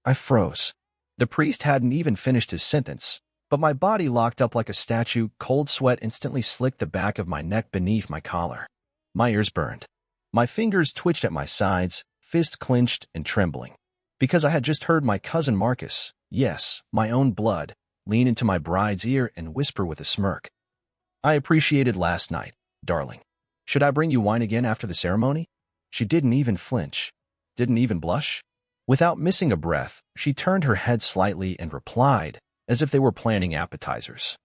I froze. The priest hadn't even finished his sentence, but my body locked up like a statue. Cold sweat instantly slicked the back of my neck beneath my collar. My ears burned. My fingers twitched at my sides, fist clenched and trembling. Because I had just heard my cousin Marcus, yes, my own blood, lean into my bride's ear and whisper with a smirk. I appreciated last night, darling. Should I bring you wine again after the ceremony? She didn't even flinch. Didn't even blush. Without missing a breath, she turned her head slightly and replied, as if they were planning appetizers.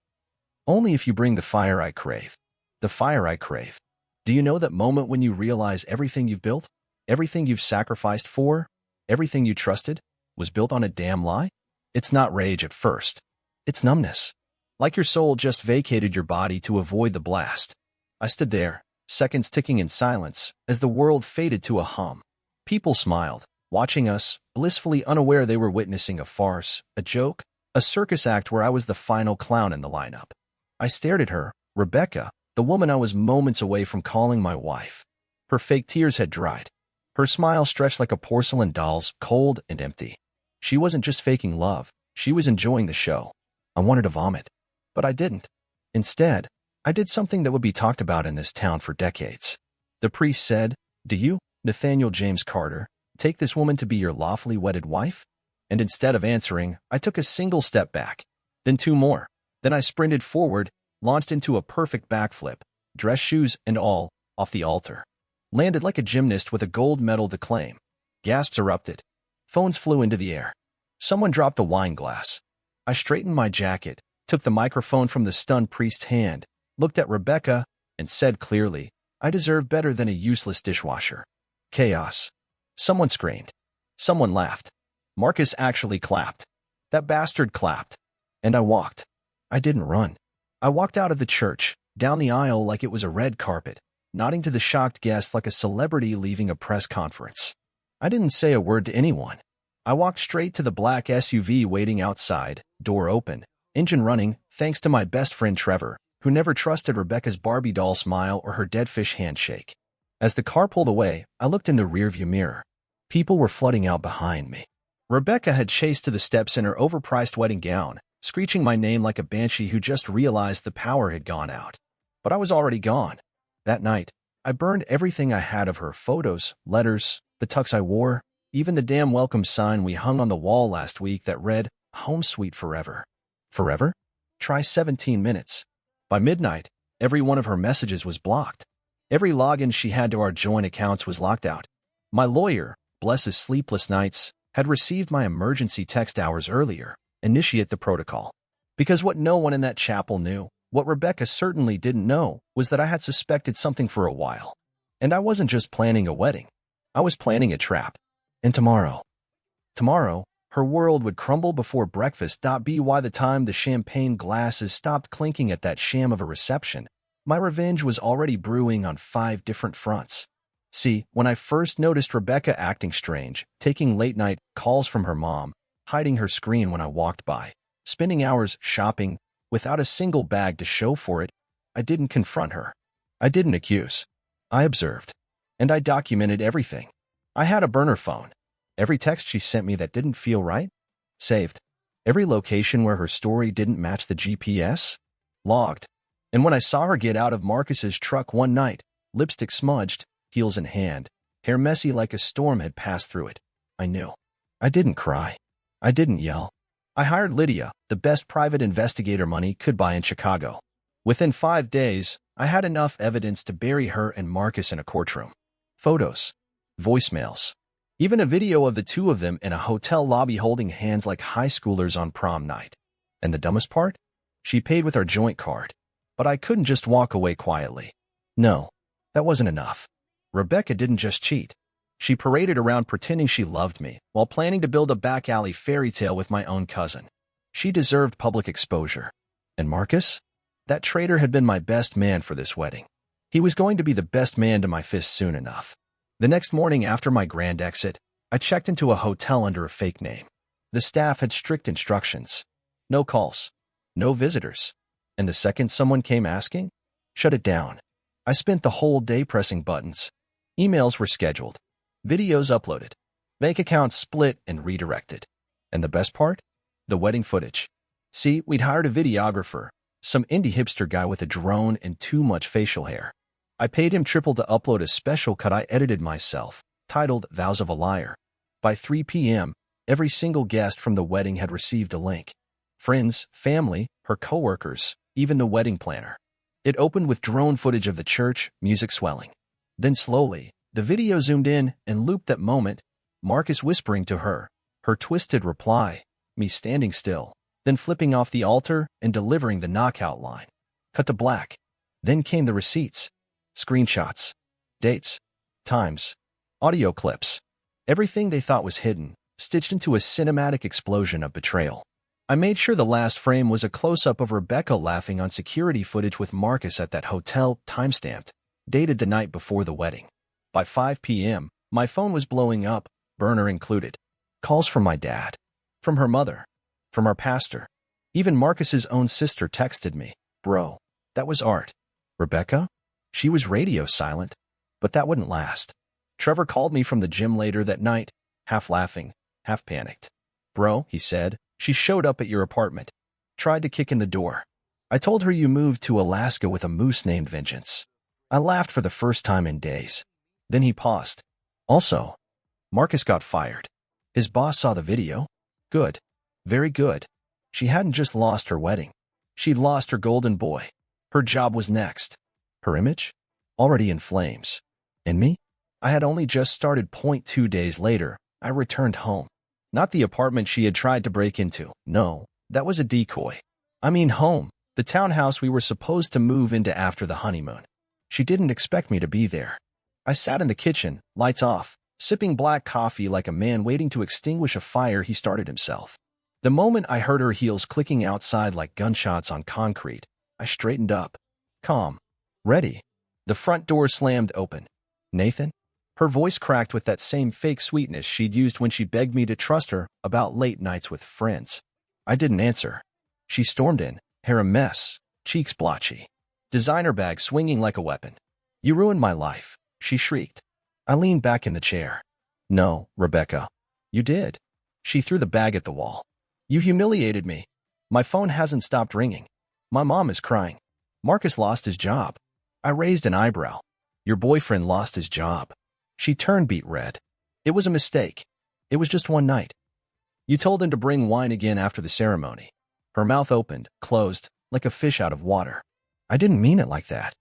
Only if you bring the fire I crave. The fire I crave. Do you know that moment when you realize everything you've built, everything you've sacrificed for, everything you trusted, was built on a damn lie? It's not rage at first. It's numbness. Like your soul just vacated your body to avoid the blast. I stood there, seconds ticking in silence, as the world faded to a hum. People smiled, watching us, blissfully unaware they were witnessing a farce, a joke, a circus act where I was the final clown in the lineup. I stared at her, Rebecca, the woman I was moments away from calling my wife. Her fake tears had dried. Her smile stretched like a porcelain doll's, cold and empty. She wasn't just faking love, she was enjoying the show. I wanted to vomit, but I didn't. Instead, I did something that would be talked about in this town for decades. The priest said, "Do you, Nathaniel James Carter, take this woman to be your lawfully wedded wife?" And instead of answering, I took a single step back, then two more. Then I sprinted forward, launched into a perfect backflip, dress shoes and all, off the altar. Landed like a gymnast with a gold medal to claim. Gasps erupted. Phones flew into the air. Someone dropped a wine glass. I straightened my jacket, took the microphone from the stunned priest's hand, looked at Rebecca, and said clearly, "I deserve better than a useless dishwasher." Chaos. Someone screamed. Someone laughed. Marcus actually clapped. That bastard clapped. And I walked. I didn't run. I walked out of the church, down the aisle like it was a red carpet, nodding to the shocked guests like a celebrity leaving a press conference. I didn't say a word to anyone. I walked straight to the black SUV waiting outside, door open, engine running, thanks to my best friend Trevor, who never trusted Rebecca's Barbie doll smile or her dead fish handshake. As the car pulled away, I looked in the rearview mirror. People were flooding out behind me. Rebecca had chased to the steps in her overpriced wedding gown, screeching my name like a banshee who just realized the power had gone out. But I was already gone. That night, I burned everything I had of her: photos, letters, the tux I wore, even the damn welcome sign we hung on the wall last week that read, "Home Sweet Forever." Forever? Try 17 minutes. By midnight, every one of her messages was blocked. Every login she had to our joint accounts was locked out. My lawyer, bless his sleepless nights, had received my emergency text hours earlier. Initiate the protocol. Because what no one in that chapel knew, what Rebecca certainly didn't know, was that I had suspected something for a while. And I wasn't just planning a wedding. I was planning a trap. And tomorrow, her world would crumble before breakfast. By the time the champagne glasses stopped clinking at that sham of a reception, my revenge was already brewing on 5 different fronts. See, when I first noticed Rebecca acting strange, taking late-night calls from her mom, hiding her screen when I walked by, spending hours shopping without a single bag to show for it, I didn't confront her. I didn't accuse. I observed. And I documented everything. I had a burner phone. Every text she sent me that didn't feel right, saved. Every location where her story didn't match the GPS, logged. And when I saw her get out of Marcus's truck one night, lipstick smudged, heels in hand, hair messy like a storm had passed through it, I knew. I didn't cry. I didn't yell. I hired Lydia, the best private investigator money could buy in Chicago. Within 5 days, I had enough evidence to bury her and Marcus in a courtroom. Photos, voicemails, even a video of the two of them in a hotel lobby holding hands like high schoolers on prom night. And the dumbest part? She paid with our joint card. But I couldn't just walk away quietly. No, that wasn't enough. Rebecca didn't just cheat. She paraded around pretending she loved me while planning to build a back alley fairy tale with my own cousin. She deserved public exposure. And Marcus? That traitor had been my best man for this wedding. He was going to be the best man to my fist soon enough. The next morning after my grand exit, I checked into a hotel under a fake name. The staff had strict instructions. No calls. No visitors. And the second someone came asking, shut it down. I spent the whole day pressing buttons. Emails were scheduled. Videos uploaded. Bank accounts split and redirected. And the best part? The wedding footage. See, we'd hired a videographer, some indie hipster guy with a drone and too much facial hair. I paid him triple to upload a special cut I edited myself, titled Vows of a Liar. By 3 p.m., every single guest from the wedding had received a link. Friends, family, her coworkers, even the wedding planner. It opened with drone footage of the church, music swelling. Then slowly, the video zoomed in and looped that moment, Marcus whispering to her, her twisted reply, me standing still, then flipping off the altar and delivering the knockout line. Cut to black. Then came the receipts, screenshots, dates, times, audio clips. Everything they thought was hidden, stitched into a cinematic explosion of betrayal. I made sure the last frame was a close-up of Rebecca laughing on security footage with Marcus at that hotel, timestamped, dated the night before the wedding. By 5 p.m., my phone was blowing up, burner included. Calls from my dad, from her mother, from our pastor. Even Marcus's own sister texted me, "Bro, that was art." Rebecca? She was radio silent, but that wouldn't last. Trevor called me from the gym later that night, half laughing, half panicked. "Bro," he said, "she showed up at your apartment. Tried to kick in the door. I told her you moved to Alaska with a moose named Vengeance." I laughed for the first time in days. Then he paused. "Also, Marcus got fired. His boss saw the video? Good. Very good. She hadn't just lost her wedding. She'd lost her golden boy. Her job was next. Her image? Already in flames. And me? I had only just started. 2 days later, I returned home. Not the apartment she had tried to break into. No, that was a decoy. I mean home, the townhouse we were supposed to move into after the honeymoon. She didn't expect me to be there. I sat in the kitchen, lights off, sipping black coffee like a man waiting to extinguish a fire he started himself. The moment I heard her heels clicking outside like gunshots on concrete, I straightened up. Calm. Ready. The front door slammed open. "Nathan?" Her voice cracked with that same fake sweetness she'd used when she begged me to trust her about late nights with friends. I didn't answer. She stormed in, hair a mess, cheeks blotchy, designer bag swinging like a weapon. "You ruined my life," she shrieked. I leaned back in the chair. "No, Rebecca. You did." She threw the bag at the wall. "You humiliated me. My phone hasn't stopped ringing. My mom is crying. Marcus lost his job." I raised an eyebrow. "Your boyfriend lost his job." She turned beet red. "It was a mistake. It was just one night. You told him to bring wine again after the ceremony." Her mouth opened, closed, like a fish out of water. "I didn't mean it like that."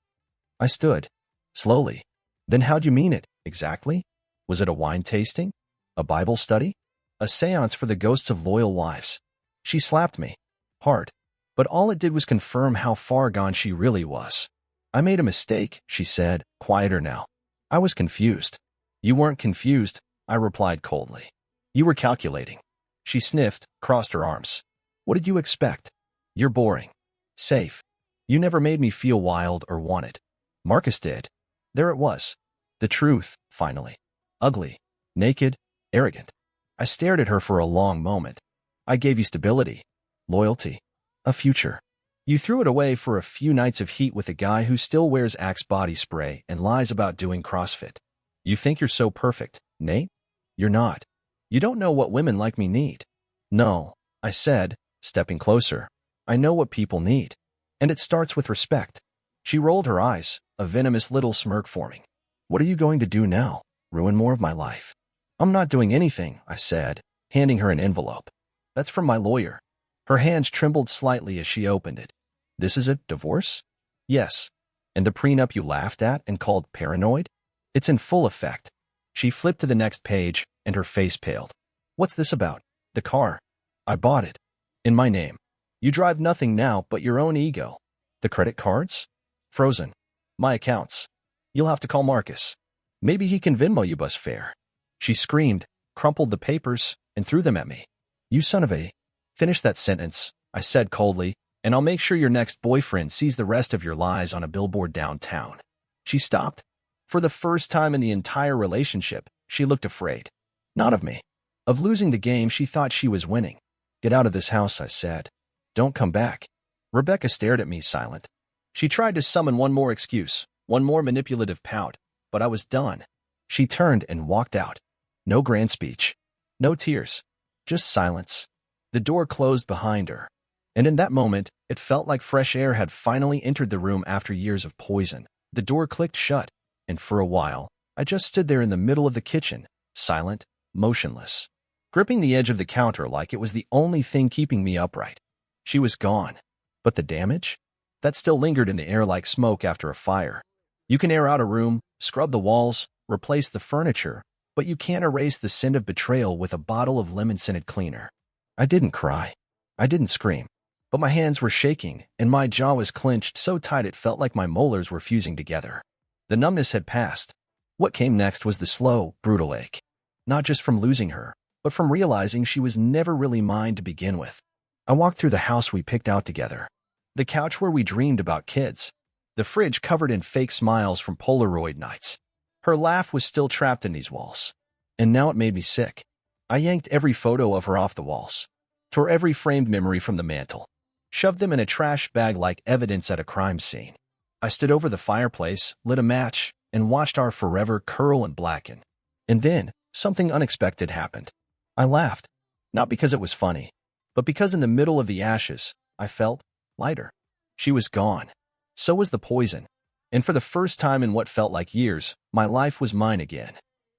I stood. Slowly. "Then how'd you mean it, exactly? Was it a wine tasting? A Bible study? A seance for the ghosts of loyal wives?" She slapped me. Hard. But all it did was confirm how far gone she really was. "I made a mistake," she said, quieter now. "I was confused." "You weren't confused," I replied coldly. "You were calculating." She sniffed, crossed her arms. "What did you expect? You're boring. Safe. You never made me feel wild or wanted. Marcus did." There it was. The truth, finally. Ugly, naked, arrogant. I stared at her for a long moment. "I gave you stability, loyalty, a future. You threw it away for a few nights of heat with a guy who still wears Axe body spray and lies about doing CrossFit. You think you're so perfect, Nate? You're not. You don't know what women like me need." "No," I said, stepping closer. "I know what people need. And it starts with respect." She rolled her eyes, a venomous little smirk forming. "What are you going to do now? Ruin more of my life?" "I'm not doing anything," I said, handing her an envelope. "That's from my lawyer." Her hands trembled slightly as she opened it. "This is a divorce?" "Yes." "And the prenup you laughed at and called paranoid? It's in full effect." She flipped to the next page, and her face paled. "What's this about?" "The car. I bought it. In my name. You drive nothing now but your own ego." "The credit cards?" "Frozen. My accounts. You'll have to call Marcus. Maybe he can Venmo you bus fare." She screamed, crumpled the papers, and threw them at me. "You son of a..." "Finish that sentence," I said coldly, "and I'll make sure your next boyfriend sees the rest of your lies on a billboard downtown." She stopped. For the first time in the entire relationship, she looked afraid. Not of me. Of losing the game she thought she was winning. "Get out of this house," I said. "Don't come back." Rebecca stared at me, silent. She tried to summon one more excuse, one more manipulative pout, but I was done. She turned and walked out. No grand speech. No tears. Just silence. The door closed behind her. And in that moment, it felt like fresh air had finally entered the room after years of poison. The door clicked shut, and for a while, I just stood there in the middle of the kitchen, silent, motionless, gripping the edge of the counter like it was the only thing keeping me upright. She was gone. But the damage? That still lingered in the air like smoke after a fire. You can air out a room, scrub the walls, replace the furniture, but you can't erase the scent of betrayal with a bottle of lemon-scented cleaner. I didn't cry. I didn't scream. But my hands were shaking, and my jaw was clenched so tight it felt like my molars were fusing together. The numbness had passed. What came next was the slow, brutal ache. Not just from losing her, but from realizing she was never really mine to begin with. I walked through the house we picked out together. The couch where we dreamed about kids. The fridge covered in fake smiles from Polaroid nights. Her laugh was still trapped in these walls. And now it made me sick. I yanked every photo of her off the walls. Tore every framed memory from the mantel. Shoved them in a trash bag like evidence at a crime scene. I stood over the fireplace, lit a match, and watched our forever curl and blacken. And then, something unexpected happened. I laughed. Not because it was funny, but because in the middle of the ashes, I felt lighter. She was gone. So was the poison. And for the first time in what felt like years, my life was mine again.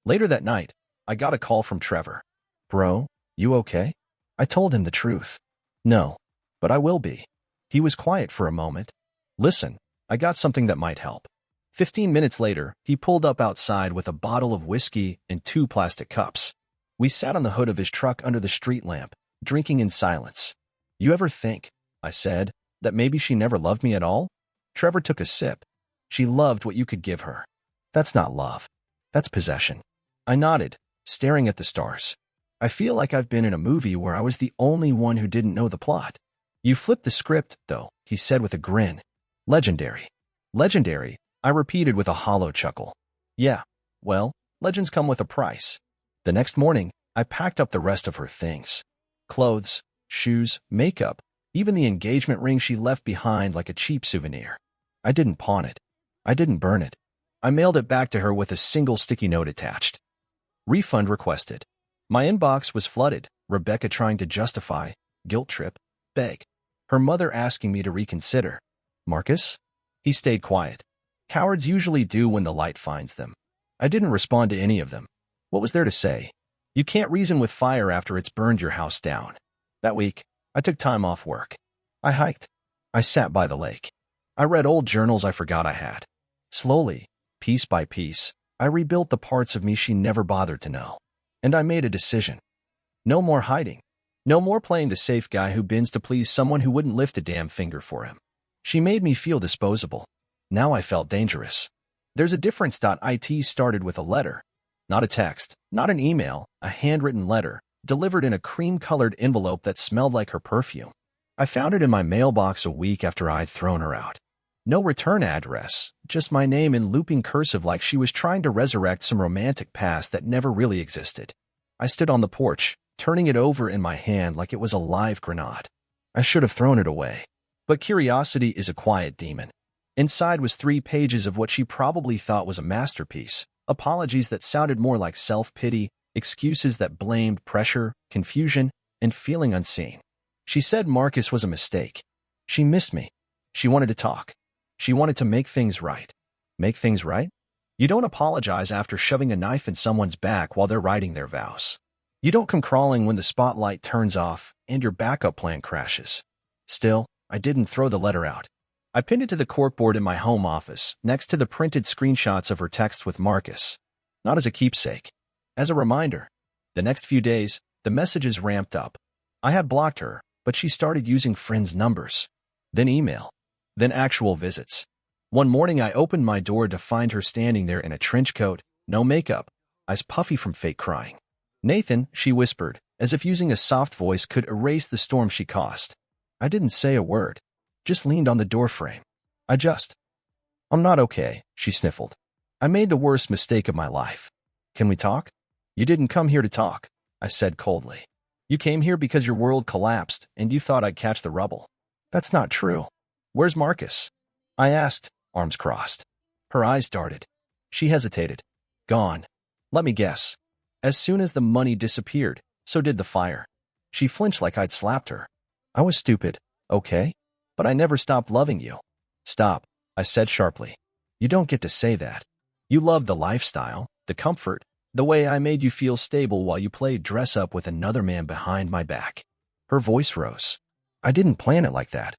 Later that night, I got a call from Trevor. "Bro, you okay?" I told him the truth. "No, but I will be." He was quiet for a moment. "Listen, I got something that might help." 15 minutes later, he pulled up outside with a bottle of whiskey and 2 plastic cups. We sat on the hood of his truck under the street lamp, drinking in silence. "You ever think," I said, "that maybe she never loved me at all?" Trevor took a sip. "She loved what you could give her." "That's not love. That's possession." I nodded, staring at the stars. "I feel like I've been in a movie where I was the only one who didn't know the plot." "You flipped the script, though," he said with a grin. "Legendary." "Legendary," I repeated with a hollow chuckle. "Yeah, well, legends come with a price." The next morning, I packed up the rest of her things. Clothes, shoes, makeup, even the engagement ring she left behind like a cheap souvenir. I didn't pawn it. I didn't burn it. I mailed it back to her with a single sticky note attached. Refund requested. My inbox was flooded, Rebecca trying to justify, guilt trip, beg. Her mother asking me to reconsider. Marcus? He stayed quiet. Cowards usually do when the light finds them. I didn't respond to any of them. What was there to say? You can't reason with fire after it's burned your house down. That week, I took time off work. I hiked. I sat by the lake. I read old journals I forgot I had. Slowly, piece by piece, I rebuilt the parts of me she never bothered to know. And I made a decision. No more hiding. No more playing the safe guy who bends to please someone who wouldn't lift a damn finger for him. She made me feel disposable. Now I felt dangerous. There's a difference. It started with a letter. Not a text, not an email, a handwritten letter, delivered in a cream-colored envelope that smelled like her perfume. I found it in my mailbox a week after I'd thrown her out. No return address, just my name in looping cursive like she was trying to resurrect some romantic past that never really existed. I stood on the porch, turning it over in my hand like it was a live grenade. I should have thrown it away. But curiosity is a quiet demon. Inside was 3 pages of what she probably thought was a masterpiece. Apologies that sounded more like self-pity, excuses that blamed pressure, confusion, and feeling unseen. She said Marcus was a mistake. She missed me. She wanted to talk. She wanted to make things right. Make things right? You don't apologize after shoving a knife in someone's back while they're writing their vows. You don't come crawling when the spotlight turns off and your backup plan crashes. Still, I didn't throw the letter out. I pinned it to the corkboard in my home office, next to the printed screenshots of her text with Marcus. Not as a keepsake. As a reminder. The next few days, the messages ramped up. I had blocked her, but she started using friends' numbers. Then email. Then actual visits. One morning I opened my door to find her standing there in a trench coat, no makeup, eyes puffy from fake crying. "Nathan," she whispered, as if using a soft voice could erase the storm she caused. I didn't say a word. Just leaned on the doorframe. "I'm not okay," she sniffled. "I made the worst mistake of my life. Can we talk?" "You didn't come here to talk," I said coldly. "You came here because your world collapsed and you thought I'd catch the rubble." "That's not true." "Where's Marcus?" I asked, arms crossed. Her eyes darted. She hesitated. "Gone. Let me guess. As soon as the money disappeared, so did the fire." She flinched like I'd slapped her. I was stupid, okay? But I never stopped loving you. Stop, I said sharply. You don't get to say that. You loved the lifestyle, the comfort, the way I made you feel stable while you played dress-up with another man behind my back. Her voice rose. I didn't plan it like that.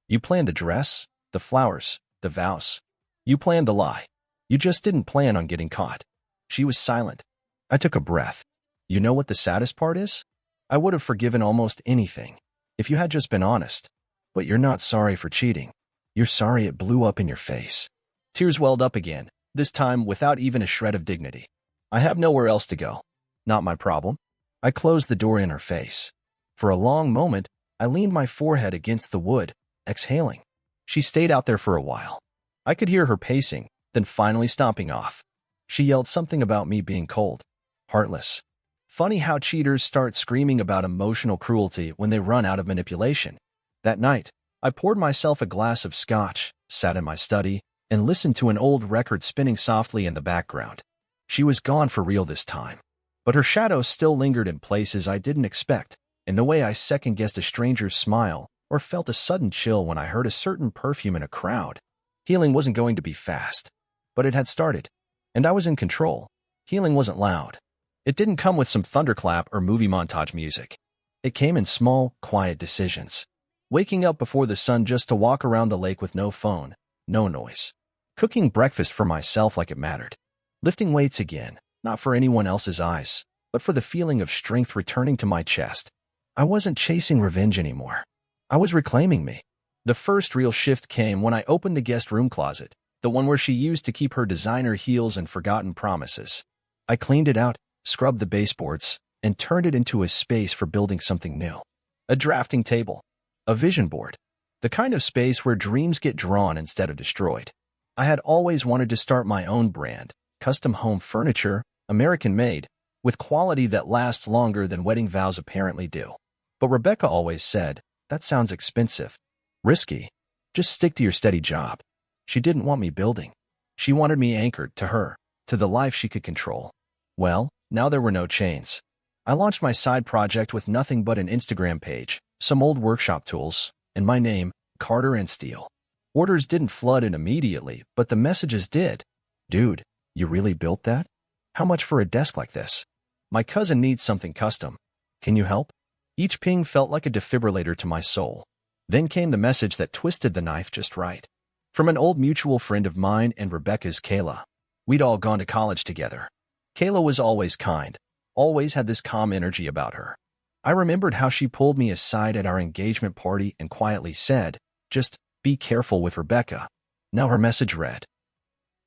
You planned the dress, the flowers, the vows. You planned the lie. You just didn't plan on getting caught. She was silent. I took a breath. You know what the saddest part is? I would have forgiven almost anything if you had just been honest. But you're not sorry for cheating. You're sorry it blew up in your face. Tears welled up again, this time without even a shred of dignity. I have nowhere else to go. Not my problem. I closed the door in her face. For a long moment, I leaned my forehead against the wood, exhaling. She stayed out there for a while. I could hear her pacing, then finally stomping off. She yelled something about me being cold, heartless. Funny how cheaters start screaming about emotional cruelty when they run out of manipulation. That night, I poured myself a glass of scotch, sat in my study, and listened to an old record spinning softly in the background. She was gone for real this time. But her shadow still lingered in places I didn't expect, in the way I second-guessed a stranger's smile or felt a sudden chill when I heard a certain perfume in a crowd. Healing wasn't going to be fast, but it had started, and I was in control. Healing wasn't loud. It didn't come with some thunderclap or movie montage music. It came in small, quiet decisions. Waking up before the sun just to walk around the lake with no phone, no noise. Cooking breakfast for myself like it mattered. Lifting weights again, not for anyone else's eyes, but for the feeling of strength returning to my chest. I wasn't chasing revenge anymore. I was reclaiming me. The first real shift came when I opened the guest room closet, the one where she used to keep her designer heels and forgotten promises. I cleaned it out, scrubbed the baseboards, and turned it into a space for building something new. A drafting table. A vision board. The kind of space where dreams get drawn instead of destroyed. I had always wanted to start my own brand, custom home furniture, American-made, with quality that lasts longer than wedding vows apparently do. But Rebecca always said, that sounds expensive. Risky. Just stick to your steady job. She didn't want me building. She wanted me anchored to her, to the life she could control. Well, now there were no chains. I launched my side project with nothing but an Instagram page, some old workshop tools, and my name, Carter and Steele. Orders didn't flood in immediately, but the messages did. Dude, you really built that? How much for a desk like this? My cousin needs something custom. Can you help? Each ping felt like a defibrillator to my soul. Then came the message that twisted the knife just right. From an old mutual friend of mine and Rebecca's, Kayla. We'd all gone to college together. Kayla was always kind, always had this calm energy about her. I remembered how she pulled me aside at our engagement party and quietly said, just be careful with Rebecca. Now her message read,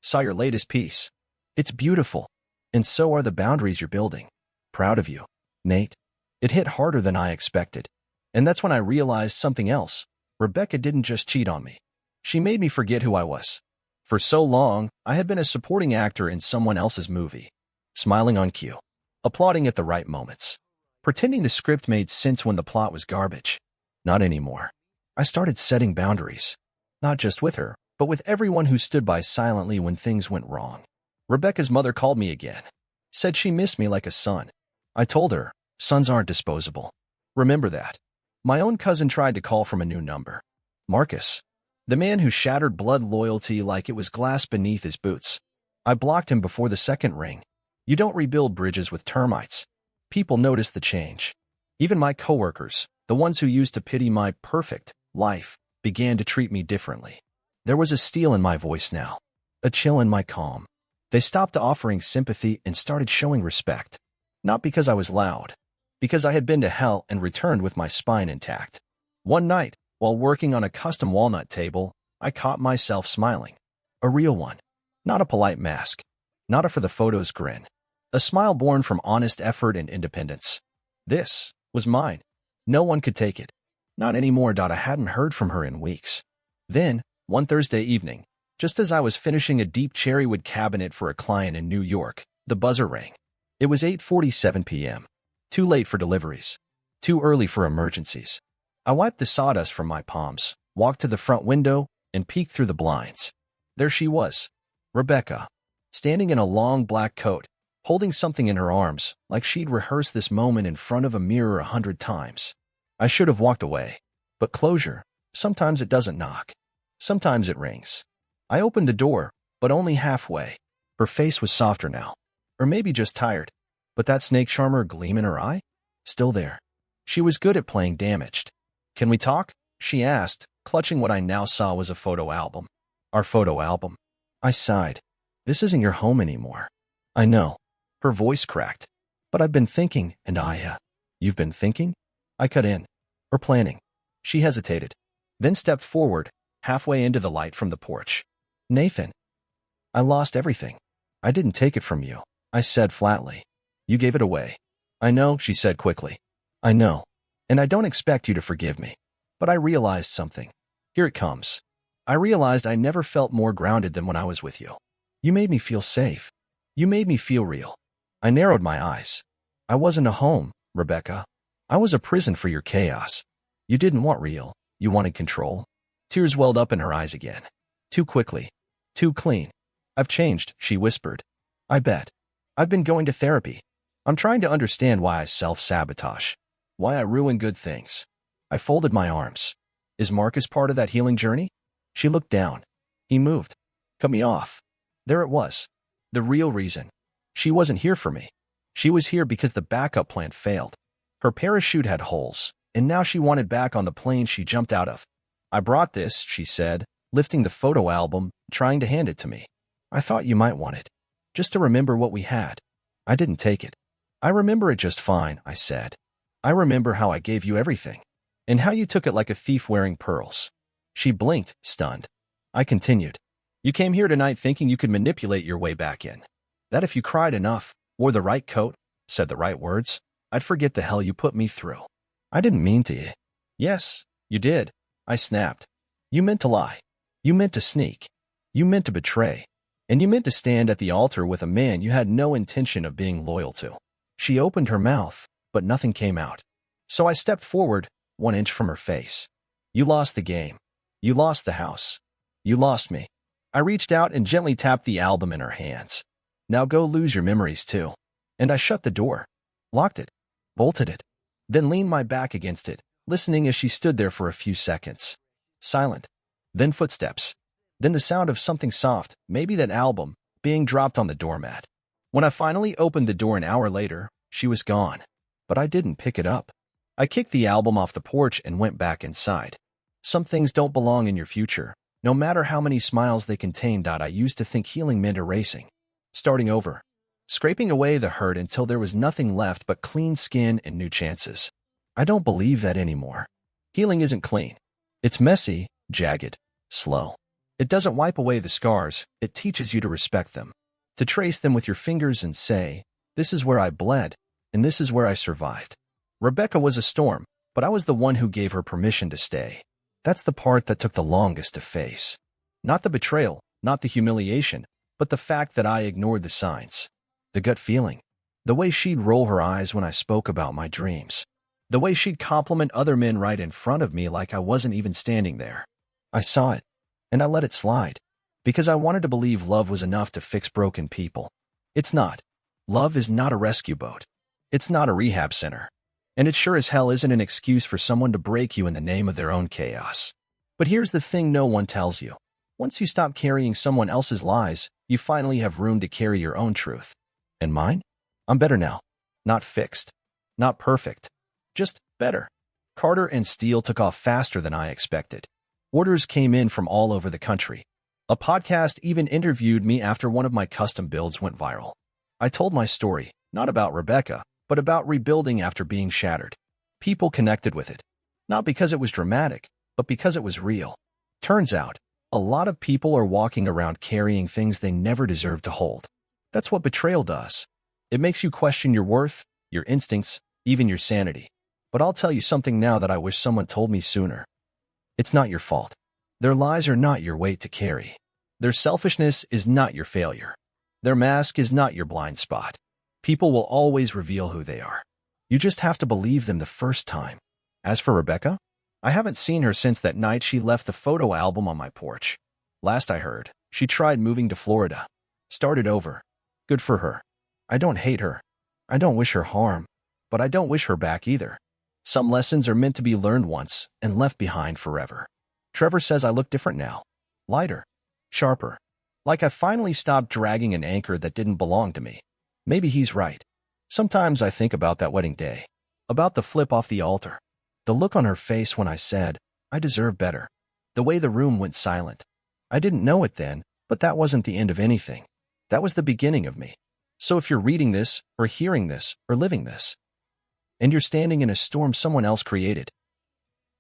saw your latest piece. It's beautiful. And so are the boundaries you're building. Proud of you, Nate. It hit harder than I expected. And that's when I realized something else. Rebecca didn't just cheat on me. She made me forget who I was. For so long, I had been a supporting actor in someone else's movie. Smiling on cue. Applauding at the right moments. Pretending the script made sense when the plot was garbage. Not anymore. I started setting boundaries. Not just with her, but with everyone who stood by silently when things went wrong. Rebecca's mother called me again. Said she missed me like a son. I told her, sons aren't disposable. Remember that. My own cousin tried to call from a new number. Marcus. The man who shattered blood loyalty like it was glass beneath his boots. I blocked him before the second ring. You don't rebuild bridges with termites. People notice the change. Even my coworkers, the ones who used to pity my perfect life, began to treat me differently. There was a steel in my voice now. A chill in my calm. They stopped offering sympathy and started showing respect. Not because I was loud. Because I had been to hell and returned with my spine intact. One night, while working on a custom walnut table, I caught myself smiling. A real one. Not a polite mask. Not a for the photos grin. A smile born from honest effort and independence. This was mine. No one could take it. Not anymore. I hadn't heard from her in weeks. Then, one Thursday evening, just as I was finishing a deep cherrywood cabinet for a client in New York, the buzzer rang. It was 8:47 p.m. Too late for deliveries. Too early for emergencies. I wiped the sawdust from my palms, walked to the front window, and peeked through the blinds. There she was, Rebecca, standing in a long black coat, holding something in her arms, like she'd rehearsed this moment in front of a mirror 100 times. I should have walked away. But closure, sometimes it doesn't knock. Sometimes it rings. I opened the door, but only halfway. Her face was softer now. Or maybe just tired. But that snake charmer gleam in her eye? Still there. She was good at playing damaged. "Can we talk?" she asked, clutching what I now saw was a photo album. "Our photo album." I sighed. "This isn't your home anymore." "I know." Her voice cracked. "But I've been thinking, and You've been thinking?" I cut in. "Or planning." She hesitated, then stepped forward, halfway into the light from the porch. "Nathan, I lost everything. I didn't take it from you," I said flatly. "You gave it away." "I know," she said quickly. "I know. And I don't expect you to forgive me. But I realized something. Here it comes. I realized I never felt more grounded than when I was with you. You made me feel safe. You made me feel real." I narrowed my eyes. "I wasn't a home, Rebecca. I was a prison for your chaos. You didn't want real. You wanted control." Tears welled up in her eyes again. Too quickly. Too clean. "I've changed," she whispered. "I bet. I've been going to therapy. I'm trying to understand why I self-sabotage. Why I ruin good things." I folded my arms. "Is Marcus part of that healing journey?" She looked down. He moved. Cut me off. There it was. The real reason. She wasn't here for me. She was here because the backup plan failed. Her parachute had holes, and now she wanted back on the plane she jumped out of. "I brought this," she said, lifting the photo album, trying to hand it to me. "I thought you might want it. Just to remember what we had." I didn't take it. "I remember it just fine," I said. "I remember how I gave you everything. And how you took it like a thief wearing pearls." She blinked, stunned. I continued. "You came here tonight thinking you could manipulate your way back in. That if you cried enough, wore the right coat, said the right words, I'd forget the hell you put me through." "I didn't mean to." "Yes, you did," I snapped. "You meant to lie. You meant to sneak. You meant to betray. And you meant to stand at the altar with a man you had no intention of being loyal to." She opened her mouth, but nothing came out. So I stepped forward, 1 inch from her face. "You lost the game. You lost the house. You lost me." I reached out and gently tapped the album in her hands. "Now go lose your memories too." And I shut the door, locked it, bolted it, then leaned my back against it, listening as she stood there for a few seconds. Silent. Then footsteps. Then the sound of something soft, maybe that album, being dropped on the doormat. When I finally opened the door an hour later, she was gone. But I didn't pick it up. I kicked the album off the porch and went back inside. Some things don't belong in your future, no matter how many smiles they contain. I used to think healing meant erasing. Starting over. Scraping away the hurt until there was nothing left but clean skin and new chances. I don't believe that anymore. Healing isn't clean. It's messy, jagged, slow. It doesn't wipe away the scars, it teaches you to respect them. To trace them with your fingers and say, "This is where I bled, and this is where I survived." Rebecca was a storm, but I was the one who gave her permission to stay. That's the part that took the longest to face. Not the betrayal, not the humiliation, but the fact that I ignored the signs. The gut feeling. The way she'd roll her eyes when I spoke about my dreams. The way she'd compliment other men right in front of me like I wasn't even standing there. I saw it, and I let it slide. Because I wanted to believe love was enough to fix broken people. It's not. Love is not a rescue boat. It's not a rehab center. And it sure as hell isn't an excuse for someone to break you in the name of their own chaos. But here's the thing no one tells you. Once you stop carrying someone else's lies, you finally have room to carry your own truth. And mine? I'm better now. Not fixed. Not perfect. Just better. Carter and Steele took off faster than I expected. Orders came in from all over the country. A podcast even interviewed me after one of my custom builds went viral. I told my story, not about Rebecca, but about rebuilding after being shattered. People connected with it. Not because it was dramatic, but because it was real. Turns out, a lot of people are walking around carrying things they never deserved to hold. That's what betrayal does. It makes you question your worth, your instincts, even your sanity. But I'll tell you something now that I wish someone told me sooner. It's not your fault. Their lies are not your weight to carry. Their selfishness is not your failure. Their mask is not your blind spot. People will always reveal who they are. You just have to believe them the first time. As for Rebecca, I haven't seen her since that night she left the photo album on my porch. Last I heard, she tried moving to Florida. Started over. Good for her. I don't hate her. I don't wish her harm. But I don't wish her back either. Some lessons are meant to be learned once and left behind forever. Trevor says I look different now. Lighter. Sharper. Like I finally stopped dragging an anchor that didn't belong to me. Maybe he's right. Sometimes I think about that wedding day. About the flip off the altar. The look on her face when I said, I deserve better. The way the room went silent. I didn't know it then, but that wasn't the end of anything. That was the beginning of me. So if you're reading this, or hearing this, or living this, and you're standing in a storm someone else created,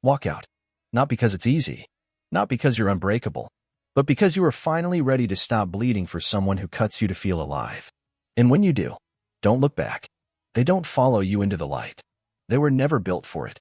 walk out. Not because it's easy. Not because you're unbreakable. But because you are finally ready to stop bleeding for someone who cuts you to feel alive. And when you do, don't look back. They don't follow you into the light. They were never built for it.